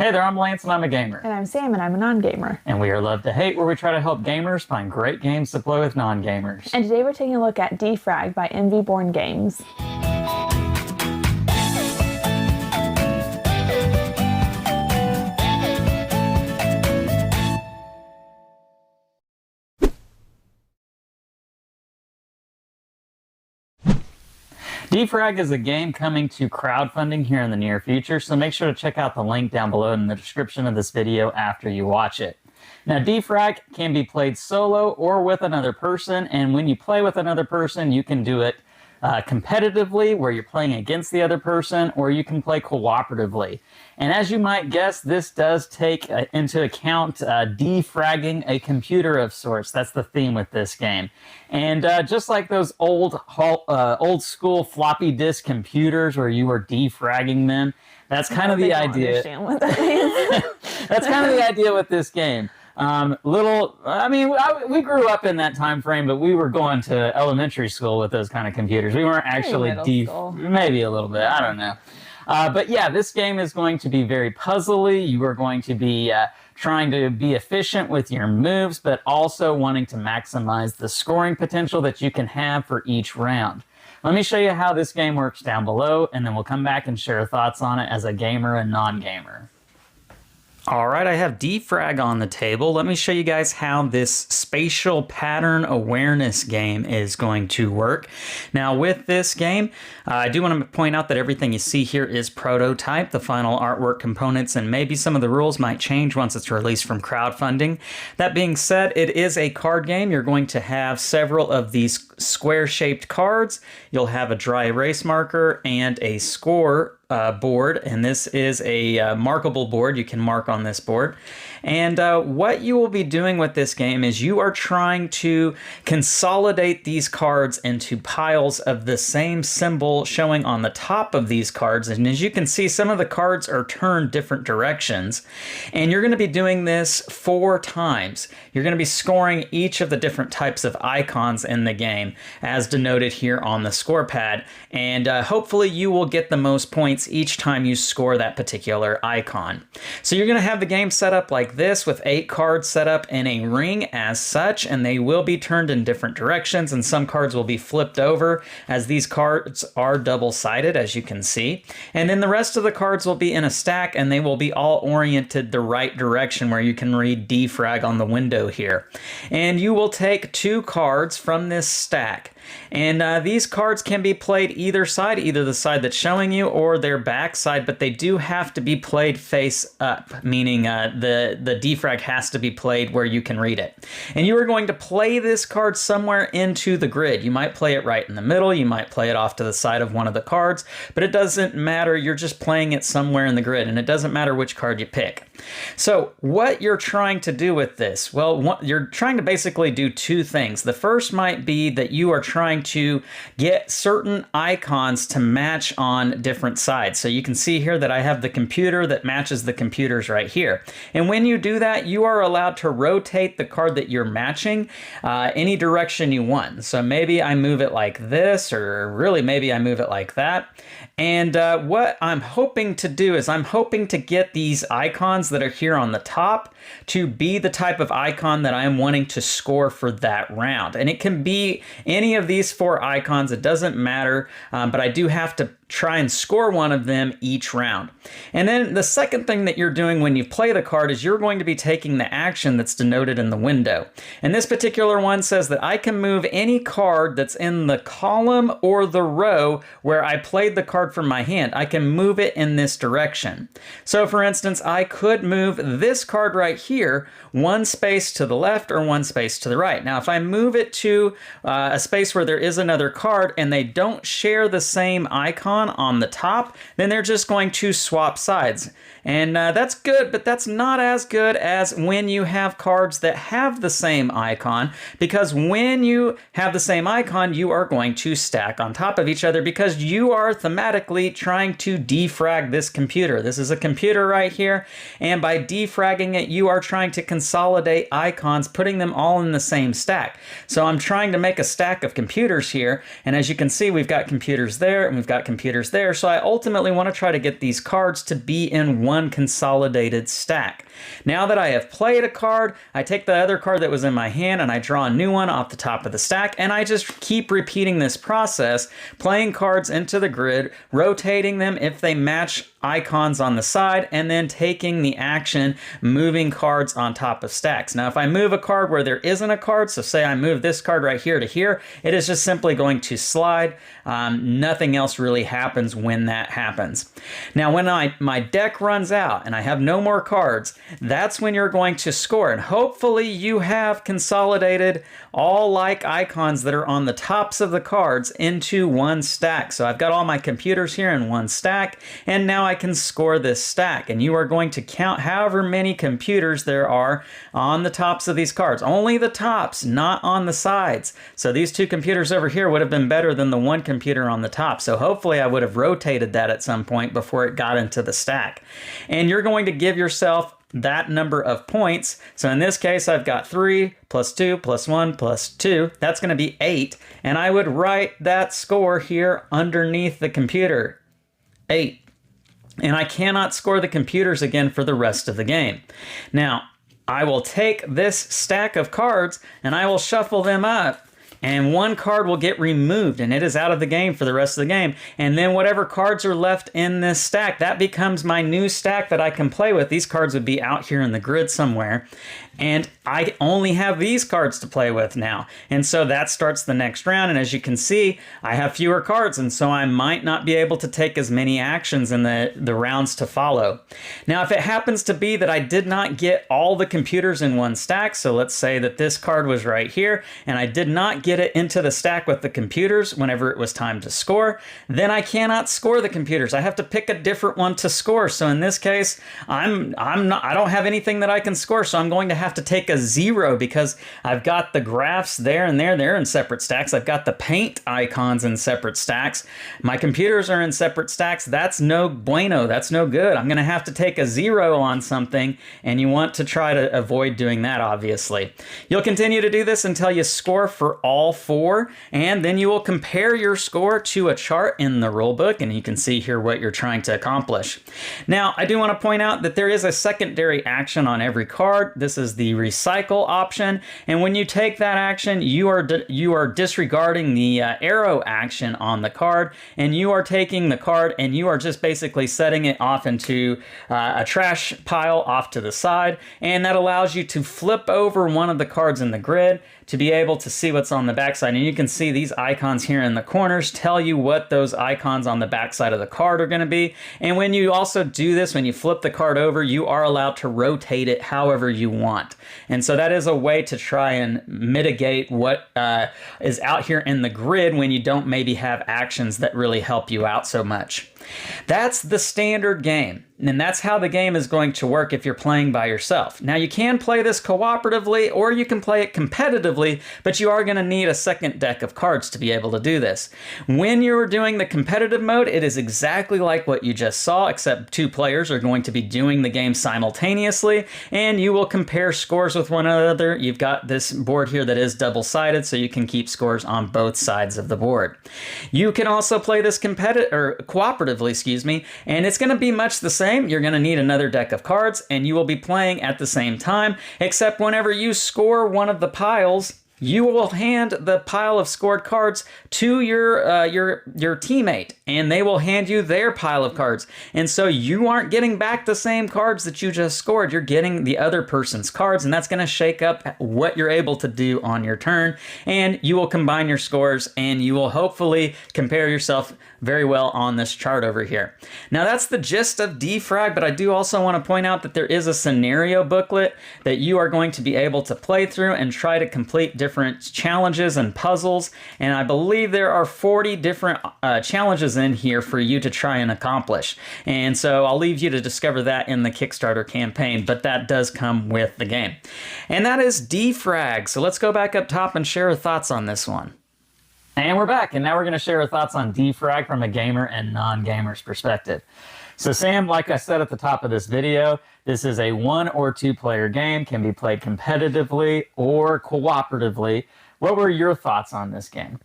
Hey there, I'm Lance and I'm a gamer. And I'm Sam and I'm a non-gamer. And we are Love to Hate, where we try to help gamers find great games to play with non-gamers. And today we're taking a look at Defrag by Envy Born Games. Defrag is a game coming to crowdfunding here in the near future, so make sure to check out the link down below in the description of this video after you watch it. Now, Defrag can be played solo or with another person, and when you play with another person, you can do it competitively, where you're playing against the other person, or you can play cooperatively. And as you might guess, this does take into account defragging a computer of sorts. That's the theme with this game. And just like those old school floppy disk computers where you were defragging them, that's kind of the idea. Understand what that means. That's kind of the idea with this game. We grew up in that time frame, but we were going to elementary school with those kind of computers. We weren't actually maybe a little bit, I don't know. But yeah, this game is going to be very puzzly. You are going to be trying to be efficient with your moves, but also wanting to maximize the scoring potential that you can have for each round. Let me show you how this game works down below, and then we'll come back and share thoughts on it as a gamer and non-gamer. All right, I have Defrag on the table. Let me show you guys how this spatial pattern awareness game is going to work. Now, with this game, I do want to point out that everything you see here is prototype. The final artwork components and maybe some of the rules might change once it's released from crowdfunding. That being said, it is a card game. You're going to have several of these square-shaped cards. You'll have a dry erase marker and a score board, and this is a markable board. You can mark on this board. And what you will be doing with this game is you are trying to consolidate these cards into piles of the same symbol showing on the top of these cards. And as you can see, some of the cards are turned different directions. And you're going to be doing this 4 times. You're going to be scoring each of the different types of icons in the game, as denoted here on the score pad. And hopefully you will get the most points each time you score that particular icon. So you're going to have the game set up like this, with 8 cards set up in a ring as such, and they will be turned in different directions, and some cards will be flipped over, as these cards are double-sided, as you can see. And then the rest of the cards will be in a stack, and they will be all oriented the right direction, where you can read Defrag on the window here. And you will take 2 cards from this stack. And these cards can be played either side, either the side that's showing you or their back side, but they do have to be played face up, meaning the defrag has to be played where you can read it. And you are going to play this card somewhere into the grid. You might play it right in the middle, you might play it off to the side of one of the cards, but it doesn't matter. You're just playing it somewhere in the grid, and it doesn't matter which card you pick. So what you're trying to do with this, well, you're trying to basically do 2 things. The first might be that you are trying to get certain icons to match on different sides. So you can see here that I have the computer that matches the computers right here. And when you do that, you are allowed to rotate the card that you're matching any direction you want. So maybe I move it like this, or really maybe I move it like that. And what I'm hoping to do is I'm hoping to get these icons that are here on the top to be the type of icon that I'm wanting to score for that round. And it can be any of these 4 icons, it doesn't matter, but I do have to try and score one of them each round. And then the second thing that you're doing when you play the card is you're going to be taking the action that's denoted in the window. And this particular one says that I can move any card that's in the column or the row where I played the card from my hand. I can move it in this direction. So for instance, I could move this card right here 1 space to the left or 1 space to the right. Now if I move it to a space where there is another card and they don't share the same icon on the top, then they're just going to swap sides. And that's good, but that's not as good as when you have cards that have the same icon, because when you have the same icon, you are going to stack on top of each other because you are thematically trying to defrag this computer. This is a computer right here, and by defragging it, you are trying to consolidate icons, putting them all in the same stack. So I'm trying to make a stack of computers here, and as you can see, we've got computers there, and we've got computers computers there, so I ultimately want to try to get these cards to be in one consolidated stack. Now that I have played a card, I take the other card that was in my hand and I draw a new one off the top of the stack, and I just keep repeating this process, playing cards into the grid, rotating them if they match icons on the side, and then taking the action moving cards on top of stacks. Now if I move a card where there isn't a card, so say I move this card right here to here, it is just simply going to slide. Nothing else really happens when that happens. Now when my deck runs out and I have no more cards, that's when you're going to score, and hopefully you have consolidated all like icons that are on the tops of the cards into one stack. So I've got all my computers here in one stack, and now I can score this stack, and you are going to count however many computers there are on the tops of these cards. Only the tops, not on the sides. So these two computers over here would have been better than the one computer on the top. So hopefully I would have rotated that at some point before it got into the stack. And you're going to give yourself that number of points. So in this case, I've got 3 plus 2 plus 1 plus 2. That's going to be 8. And I would write that score here underneath the computer. 8. And I cannot score the computers again for the rest of the game. Now, I will take this stack of cards and I will shuffle them up, and one card will get removed and it is out of the game for the rest of the game. And then whatever cards are left in this stack, that becomes my new stack that I can play with. These cards would be out here in the grid somewhere. And I only have these cards to play with now. And so that starts the next round. And as you can see, I have fewer cards. And so I might not be able to take as many actions in the rounds to follow. Now, if it happens to be that I did not get all the computers in one stack, so let's say that this card was right here, and I did not get it into the stack with the computers whenever it was time to score, then I cannot score the computers. I have to pick a different one to score. So in this case, I don't have anything that I can score. So I'm going to have to take a 0 because I've got the graphs there and there. They're in separate stacks. I've got the paint icons in separate stacks. My computers are in separate stacks. That's no bueno. That's no good. I'm going to have to take a 0 on something, and you want to try to avoid doing that, obviously. You'll continue to do this until you score for all 4, and then you will compare your score to a chart in the rulebook, and you can see here what you're trying to accomplish. Now, I do want to point out that there is a secondary action on every card. This is the recycle option, and when you take that action, you are disregarding the arrow action on the card, and you are taking the card and you are just basically setting it off into a trash pile off to the side, and that allows you to flip over one of the cards in the grid to be able to see what's on the backside. And you can see these icons here in the corners tell you what those icons on the backside of the card are going to be. And when you also do this, when you flip the card over, you are allowed to rotate it however you want. And so that is a way to try and mitigate what is out here in the grid when you don't maybe have actions that really help you out so much. That's the standard game, and that's how the game is going to work if you're playing by yourself. Now, you can play this cooperatively or you can play it competitively, but you are going to need a second deck of cards to be able to do this. When you're doing the competitive mode, it is exactly like what you just saw, except 2 players are going to be doing the game simultaneously, and you will compare scores with one another. You've got this board here that is double-sided, so you can keep scores on both sides of the board. You can also play this cooperatively, and it's going to be much the same. You're going to need another deck of cards, and you will be playing at the same time, except whenever you score one of the piles, you will hand the pile of scored cards to your teammate, and they will hand you their pile of cards. And so you aren't getting back the same cards that you just scored. You're getting the other person's cards, and that's going to shake up what you're able to do on your turn. And you will combine your scores, and you will hopefully compare yourself very well on this chart over here. Now, that's the gist of Defrag, but I do also want to point out that there is a scenario booklet that you are going to be able to play through and try to complete different challenges and puzzles. And I believe there are 40 different challenges in here for you to try and accomplish. And so I'll leave you to discover that in the Kickstarter campaign, but that does come with the game. And that is Defrag. So let's go back up top and share our thoughts on this one. And we're back, and now we're going to share our thoughts on Defrag from a gamer and non-gamer's perspective. So Sam, like I said at the top of this video, this is a 1 or 2 player game, can be played competitively or cooperatively. What were your thoughts on this game?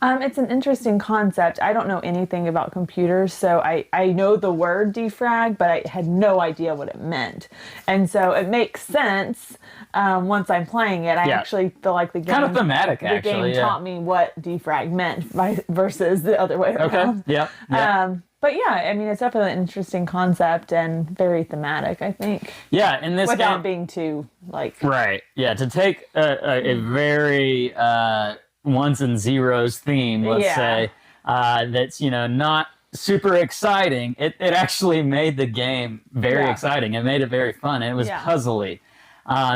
It's an interesting concept. I don't know anything about computers, so I know the word defrag, but I had no idea what it meant. And so it makes sense once I'm playing it. I actually feel like the game, kind of thematic, the game taught me what defrag meant versus the other way around. Okay, yeah. But yeah, I mean, it's definitely an interesting concept and very thematic, I think. Yeah, in this without game, being too, like... Right, yeah, to take a very ones and zeros theme, let's say, that's, not super exciting, it actually made the game very exciting. It made it very fun, and it was puzzly.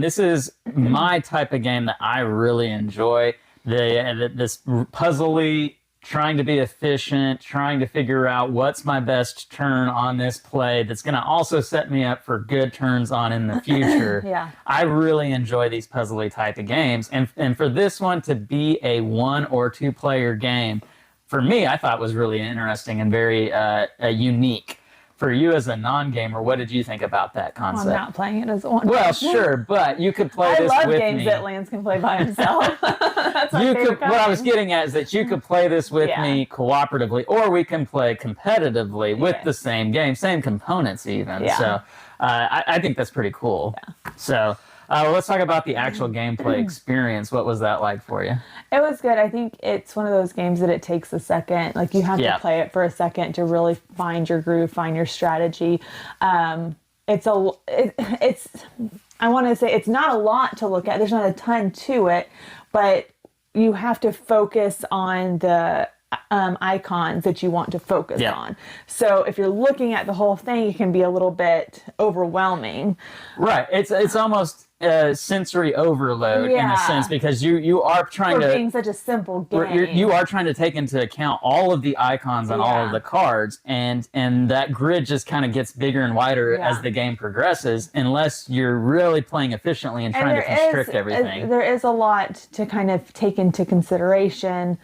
This is my type of game that I really enjoy. This puzzly, trying to be efficient, trying to figure out what's my best turn on this play that's going to also set me up for good turns on in the future. I really enjoy these puzzly type of games. And for this one to be a 1 or 2 player game, for me, I thought was really interesting and very unique. For you as a non-gamer, what did you think about that concept? I'm not playing it as a one. Well, sure, but you could play this with me. I love games that Lance can play by himself. That's my favorite kind. What I was getting at is that you could play this with me cooperatively, or we can play competitively with the same game, same components even. So I think that's pretty cool. So let's talk about the actual gameplay experience. What was that like for you? It was good. I think it's one of those games that it takes a second. Like, you have to play it for a second to really find your groove, find your strategy. I want to say it's not a lot to look at. There's not a ton to it, but you have to focus on the icons that you want to focus on. So if you're looking at the whole thing, it can be a little bit overwhelming. Right. It's almost sensory overload in a sense, because you are trying to, being such a simple game, you are trying to take into account all of the icons on all of the cards, and that grid just kind of gets bigger and wider as the game progresses, unless you're really playing efficiently and trying to constrict everything. There is a lot to kind of take into consideration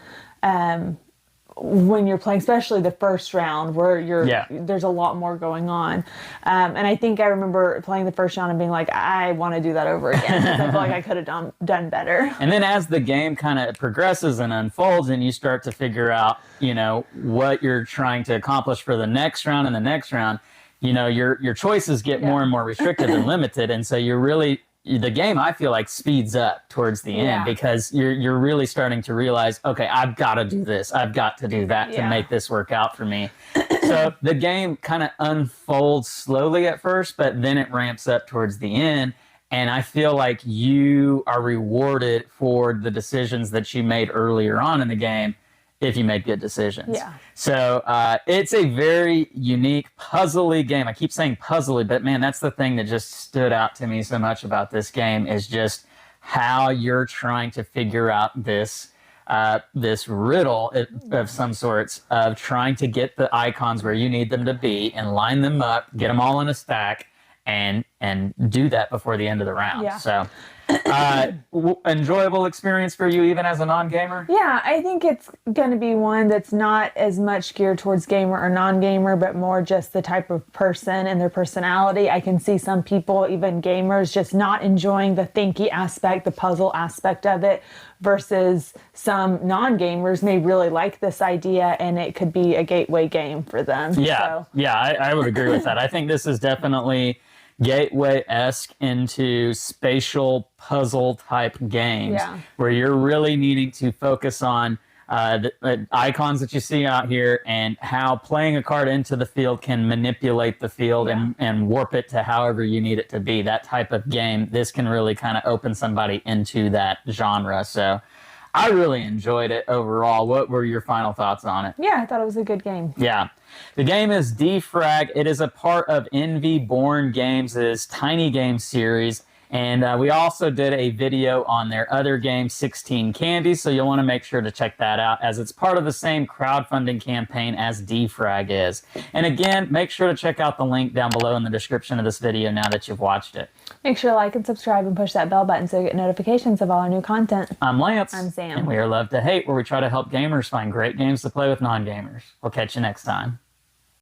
when you're playing, especially the first round, where there's a lot more going on. And I think I remember playing the first round and being like, I want to do that over again, because I feel like I could have done better. And then as the game kind of progresses and unfolds, and you start to figure out, what you're trying to accomplish for the next round and the next round, your choices get more and more restricted and limited. And so the game, I feel like, speeds up towards the end, because you're really starting to realize, okay, I've got to do this, I've got to do that to make this work out for me. So the game kind of unfolds slowly at first, but then it ramps up towards the end, and I feel like you are rewarded for the decisions that you made earlier on in the game, if you make good decisions. So it's a very unique, puzzly game. I keep saying puzzly, but man, that's the thing that just stood out to me so much about this game, is just how you're trying to figure out this riddle of some sorts, of trying to get the icons where you need them to be and line them up, get them all in a stack, and do that before the end of the round. So enjoyable experience for you even as a non-gamer? Yeah, I think it's going to be one that's not as much geared towards gamer or non-gamer, but more just the type of person and their personality. I can see some people, even gamers, just not enjoying the thinky aspect, the puzzle aspect of it, versus some non-gamers may really like this idea, and it could be a gateway game for them. I would agree with that. I think this is definitely gateway-esque into spatial puzzle type games, where you're really needing to focus on the icons that you see out here, and how playing a card into the field can manipulate the field and warp it to however you need it to be. That type of game, this can really kind of open somebody into that genre. So I really enjoyed it overall. What were your final thoughts on it? Yeah, I thought it was a good game. Yeah. The game is Defrag. It is a part of NV Born Games' Tiny Game series. And we also did a video on their other game, 16 Candies, so you'll want to make sure to check that out, as it's part of the same crowdfunding campaign as Defrag is. And again, make sure to check out the link down below in the description of this video now that you've watched it. Make sure to like and subscribe and push that bell button so you get notifications of all our new content. I'm Lance. I'm Sam. And we are Love to Hate, where we try to help gamers find great games to play with non-gamers. We'll catch you next time.